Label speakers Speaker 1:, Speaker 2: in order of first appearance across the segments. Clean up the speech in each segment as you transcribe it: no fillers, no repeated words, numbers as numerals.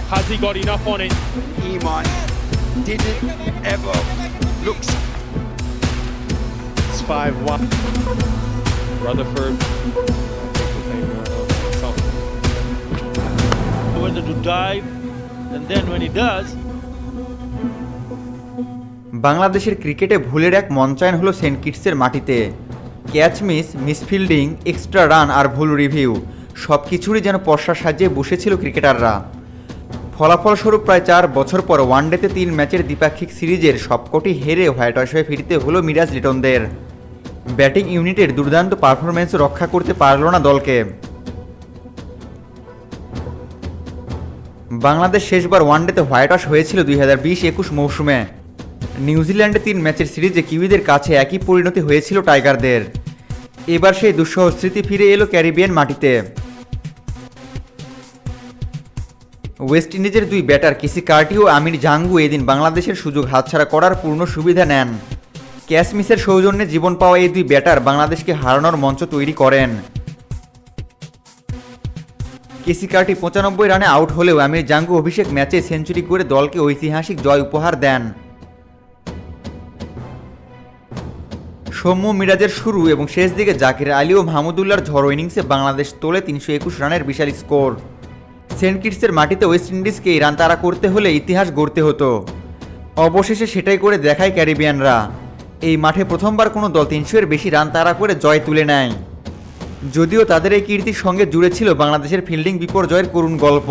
Speaker 1: Has he got enough on it?
Speaker 2: Iman didn't ever look.
Speaker 1: It's 5-1. Rutherford.
Speaker 3: Whether to dive, and then when he does.
Speaker 4: বাংলাদেশের ক্রিকেটে ভুলের এক মঞ্চায়ন হলো Saint কিটসের মাটিতে। Catch misfielding, extra run আর ভুল review সব কিছুরই যেন পর্ষা সাজিয়ে বসেছিল ক্রিকেটাররা। ফলাফলস্বরূপ প্রায় 4 বছর পর ওয়ানডেতে 3 ম্যাচের দ্বিপাক্ষিক সিরিজের সবকটি হেরে হোয়াইট ওয়াশ হয়ে ফিরতে হলো মিরাজ লিটনদের। ব্যাটিং ইউনিটের দুর্দান্ত পারফরম্যান্স রক্ষা করতে পারল না দলকে। বাংলাদেশ শেষবার ওয়ানডেতে হোয়াইট ওয়াশ হয়েছিল 2020-21 মৌসুমে। নিউজিল্যান্ডে 3 ম্যাচের সিরিজে কিউইদের কাছে একই পরিণতি হয়েছিল টাইগারদের। এবার সেই দুঃসহ স্মৃতি ফিরে এলো ক্যারিবিয়ান মাটিতে। ওয়েস্ট ইন্ডিজের 2 ব্যাটার কেসি কার্টি ও আমির জাঙ্গু এদিন বাংলাদেশের সুযোগ হাতছাড়া করার পূর্ণ সুবিধা নেন। ক্যাচ মিসের সৌজন্যে জীবন পাওয়া এই 2 ব্যাটার বাংলাদেশকে হারানোর মঞ্চ তৈরি করেন। কেসি কার্টি 95 রানে আউট হলেও আমির জাঙ্গু অভিষেক ম্যাচে সেঞ্চুরি করে দলকে ঐতিহাসিক জয় উপহার দেন। সৌম্য মিরাজের শুরু এবং শেষ দিকে জাকির আলী ও মাহমুদুল্লাহর ঝড়ো ইনিংসে বাংলাদেশ তোলে 321 রানের বিশাল স্কোর। সেন্ট কিটসের মাটিতে ওয়েস্ট ইন্ডিজকে এই রান তাড়া করতে হলে ইতিহাস গড়তে হতো। অবশেষে সেটাই করে দেখায় ক্যারিবিয়ানরা। এই মাঠে প্রথমবার কোনো দল 300-এর বেশি রান তাড়া করে জয় তুলে নেয়। যদিও তাদের এই কীর্তির সঙ্গে জুড়ে ছিল বাংলাদেশের ফিল্ডিং বিপর্যয়ের করুণ গল্প।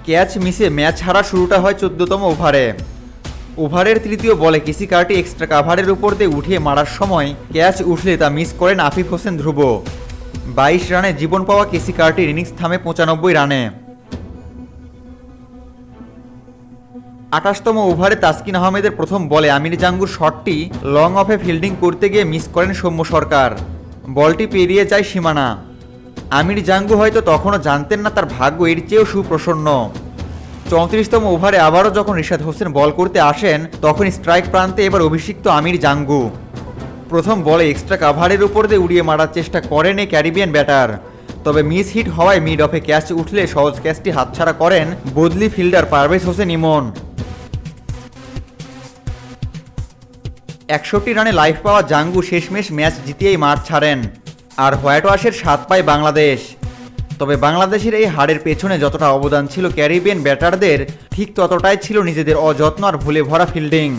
Speaker 4: ক্যাচ মিসে ম্যাচ হারা শুরুটা হয় 14তম ওভারে। ওভারের 3য় বলে কেসি কার্টি এক্সট্রা কাভারের উপর দিয়ে উঠিয়ে মারার সময় ক্যাচ উঠলে তা মিস করেন আফিফ হোসেন ধ্রুব। 22 রানে জীবন পাওয়া কেসি কার্টির ইনিংস থামে 95 রানে। 28তম ওভারে তাসকিন আহমেদের প্রথম বলে আমির জাঙ্গুর শটটি লং অফে ফিল্ডিং করতে গিয়ে মিস করেন সৌম্য সরকার। বলটি পেরিয়ে যায় সীমানা। আমির জাঙ্গু হয়তো তখনও জানতেন না তার ভাগ্য এর চেয়েও সুপ্রসন্ন। 34তম ওভারে আবারও যখন রিশাদ হোসেন বল করতে আসেন তখন স্ট্রাইক প্রান্তে এবার অভিষিক্ত আমির জাঙ্গু। প্রথম বলে এক্সট্রা কাভারের উপর দিয়ে উড়িয়ে মারার চেষ্টা করেন এই ক্যারিবিয়ান ব্যাটার, তবে মিস হিট হওয়ায় মিড অফে ক্যাচ উঠলে সহজ ক্যাচটি হাতছাড়া করেন বদলি ফিল্ডার পারভেজ হোসেন ইমন। 61 রানে লাইফ পাওয়া জাঙ্গু শেষমেশ ম্যাচ জিতিয়েই মাঠ ছাড়েন, আর হোয়াইট ওয়াশের স্বাদ পায় বাংলাদেশ। তবে বাংলাদেশের এই হারের পেছনে যতটা অবদান ছিল ক্যারিবিয়ান ব্যাটারদের, ঠিক ততটাই ছিল নিজেদের অযত্ন আর ভুলে ভরা fielding.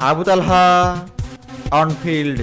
Speaker 4: Abu Talha on field.